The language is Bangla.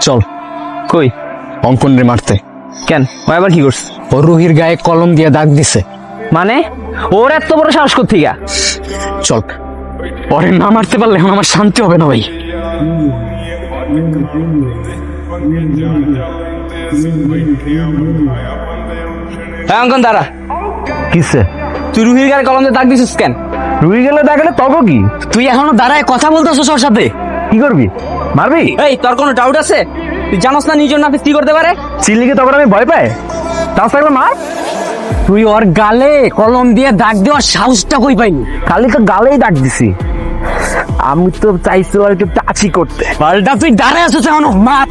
চল কই? অঙ্কন রে মারতে। কেন, ও আবার কি করছে? ও রুহির গায়ে কলম দিয়ে দাগ দিছে। মানে ওর এত বড় সাহস কোত্থেকে? চল, পরে না মারতে পারলে এখন আমার শান্তি হবে না ভাই। হ্যাঁ অঙ্কন দাঁড়া। কিসে? তুই রুহির গায়ে কলম দিয়ে দাগ দিছিস কেন? রুহি গেলে দাগলে তবে কি? তুই এখনো দাঁড়ায় কথা বলতেছিস ওর সাথে? কি করবি? মারবি? এই তোর কোনো ডাউট আছে? তুই জানোস না নিজের নাফিস কি করতে পারে? চিল্লিকে তখন আমি ভয় পাই। তাও থাকলে মার। তুই ওর গালে কলম দিয়ে দাগ দেওয়ার সাহসটা কই পাইনি? খালি তো গালেই দাগ দিছি। আমি তো চাইছি আর একটু টাচি করতে। পাল্টা তুই দাঁড়ায় আছিস এখনো, মার।